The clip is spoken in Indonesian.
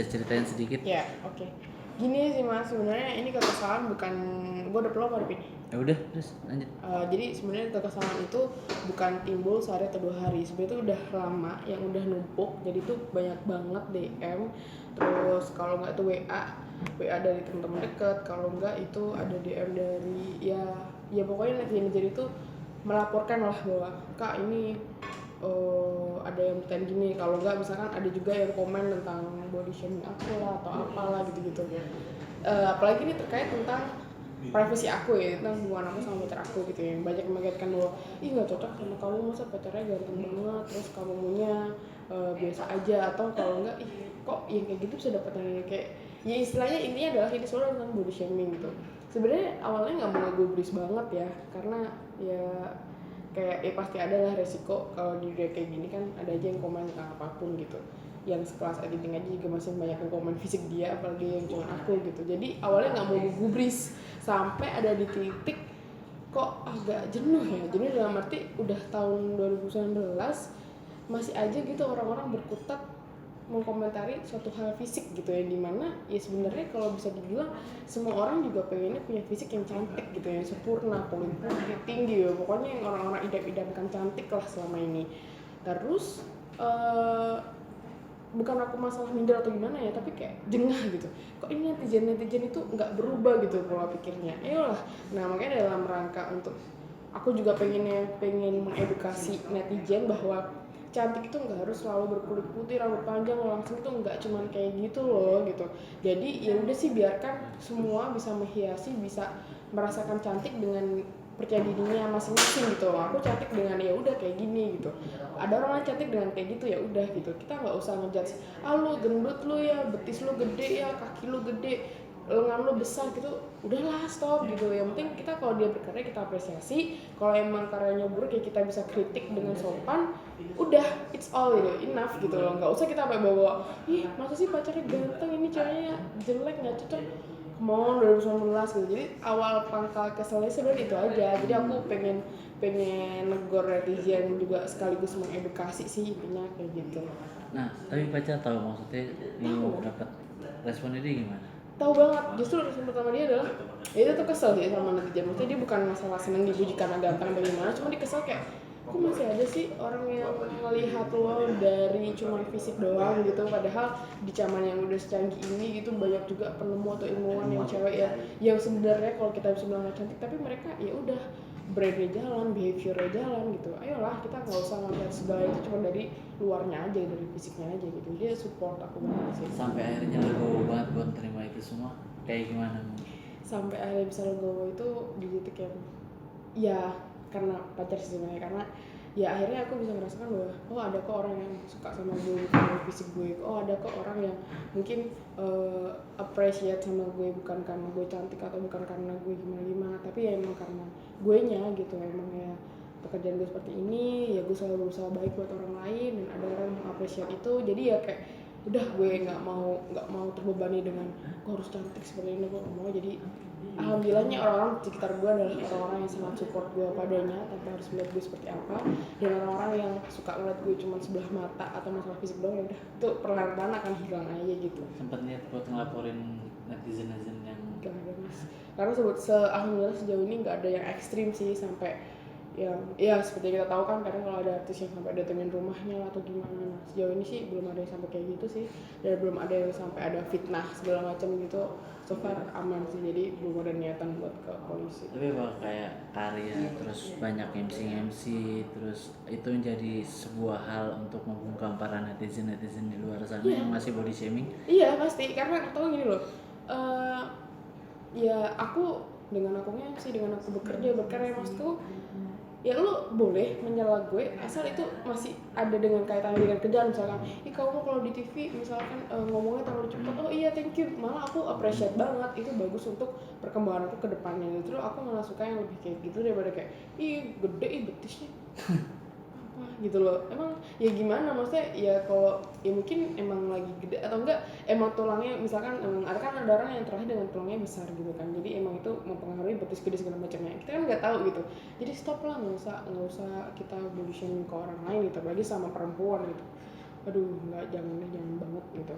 bisa ceritain sedikit? Ya, oke. Gini sih Mas, sebenarnya ini kekesalan bukan, gue udah pelong hari ini. Ya udah, terus lanjut. Jadi sebenarnya kekesalan itu bukan timbul sehari atau 2 hari. Sebenarnya itu udah lama, yang udah numpuk. Jadi tuh banyak banget DM. Terus kalau nggak tuh WA dari teman-teman dekat. Kalau nggak itu ada DM dari ya pokoknya netizen itu melaporkan lah bahwa Kak ini ada yang bertanya gini. Kalau nggak misalkan ada juga yang komen tentang body shaming aku lah atau apalah gitu-gitu. Apalagi ini terkait tentang privacy aku ya, tentang hubungan aku sama pacar aku gitu ya. Banyak yang mengaitkan bahwa ih nggak cocok sama kamu, masa pacarnya ganteng banget, terus kamu maunya biasa aja, atau kalau nggak ih kok yang kayak gitu bisa dapat yang kayak ya istilahnya intinya adalah ini soal tentang body shaming gitu. Sebenarnya awalnya nggak mau ngegubris banget ya, karena ya kayak pasti ada lah resiko kalau di dunia kayak gini kan, ada aja yang komen tentang apapun gitu. Yang sekelas editing aja juga masih banyak yang komen fisik dia, apalagi yang cuma aku gitu. Jadi awalnya nggak mau gubris, sampai ada di titik kok agak jenuh ya. Jenuh dalam arti udah tahun 2019 masih aja gitu orang-orang berkutat mengkomentari suatu hal fisik gitu ya, dimana ya sebenarnya kalau bisa dibilang semua orang juga pengennya punya fisik yang cantik gitu ya, sempurna, kulit putih, tinggi ya, pokoknya yang orang-orang idam-idamkan cantik lah selama ini. Terus bukan aku masalah minder atau gimana ya, tapi kayak jengah gitu, kok ini netizen itu nggak berubah gitu pola pikirnya. Ayolah, nah makanya dalam rangka untuk aku juga pengen mengedukasi netizen bahwa cantik itu nggak harus selalu berkulit putih, rambut panjang, langsung itu nggak cuman kayak gitu loh gitu. Jadi ya udah sih, biarkan semua bisa menghiasi, bisa merasakan cantik dengan percaya dirinya masing-masing gitu. Aku cantik dengan ya udah kayak gini gitu. Ada orang lain cantik dengan kayak gitu, ya udah gitu. Kita nggak usah ngejudge, lu gendut lu ya, betis lu gede ya, kaki lu gede, lengan lu besar gitu. Udahlah, stop gitu. Yang penting kita kalau dia berkarya kita apresiasi. Kalau emang karyanya buruk ya kita bisa kritik dengan sopan. Udah, it's all gitu, enough gitu loh. Nggak usah kita sampai bawa, ih masa sih pacarnya ganteng, ini ceweknya jelek nggak cocok. Mau 2019 gitu. Jadi awal pangkal keselnya sebenarnya itu aja. Jadi aku pengen negor netizen juga sekaligus mengedukasi sih, intinya kayak gitu. Nah, tapi pacar tahu maksudnya mau dapat respon ini gimana? Tahu banget, justru respon pertama dia adalah ya itu tuh kesel sih sama netizen. Maksudnya dia bukan masalah seneng dipuji karena ganteng bagaimana, cuma dia kesel kayak kok masih ada sih orang yang ngelihat lo dari cuma fisik doang gitu, padahal di zaman yang udah secanggih ini gitu banyak juga penemu atau ilmuwan yang cewek ya, yang sebenarnya kalau kita bisa bilang cantik tapi mereka ya udah brandnya jalan, behaviornya jalan gitu. Ayolah, kita nggak usah ngeliat segala itu cuma dari luarnya aja, dari fisiknya aja gitu. Dia support aku banget sih. Sampai akhirnya legowo banget buat terima itu semua, kayak gimana? Sampai akhirnya bisa legowo itu di titik yang ya karena pacar sih sebenarnya, karena ya akhirnya aku bisa merasakan bahwa oh ada kok orang yang suka sama gue bukan dari fisik gue, oh ada kok orang yang mungkin appreciate sama gue bukan karena gue cantik atau bukan karena gue gimana tapi ya emang karena gue nya gitu. Emang ya pekerjaan gue seperti ini, ya gue selalu berusaha baik buat orang lain dan ada orang yang mengapresiasi itu. Jadi ya kayak udah, gue nggak mau terbebani dengan gue harus cantik seperti ini, gue nggak mau. Jadi alhamdulillahnya orang-orang di sekitar gue adalah orang-orang yang sangat support gue padanya tanpa harus melihat gue seperti apa. Dan orang-orang yang suka ngeliat gue cuma sebelah mata atau masalah fisik doang, ya udah itu perlahan-lahan akan hilang aja gitu. Sempat niat buat ngelaporin netizen yang Gak ada mas, karena alhamdulillah sejauh ini nggak ada yang ekstrim sih, sampai yang ya seperti kita tahu kan kadang kalau ada artis yang sampai datengin rumahnya atau gimana. Nah, sejauh ini sih belum ada yang sampai kayak gitu sih, dan belum ada yang sampai ada fitnah segala macam gitu. So far aman sih, jadi belum ada niatan buat ke polisi. Tapi apa kayak karya terus banyak MC terus itu menjadi sebuah hal untuk membungkam para netizen di luar sana yang masih body shaming? Iya pasti, karena tahu gini loh, ya aku dengan aku MC, dengan aku berkarya, maksudku ya lu boleh menyela gue asal itu masih ada dengan kaitannya dengan kerjaan. Misalkan kamu kalau di TV misalkan ngomongnya terlalu cepat, oh iya thank you, malah aku appreciate banget, itu bagus untuk perkembangan aku ke depannya gitu. Aku malah suka yang lebih kayak gitu daripada kayak gede betisnya apa gitu loh. Emang ya gimana, maksudnya ya kalau ya mungkin emang lagi gede atau enggak emang tulangnya, misalkan ada orang yang terlahir dengan tulangnya besar gitu kan, jadi emang itu mempengaruhi betis gede segala macamnya, kita kan nggak tahu gitu. Jadi stop lah, nggak usah kita body shaming ke orang lain gitu, apalagi sama perempuan gitu. Aduh nggak, jangan banget gitu.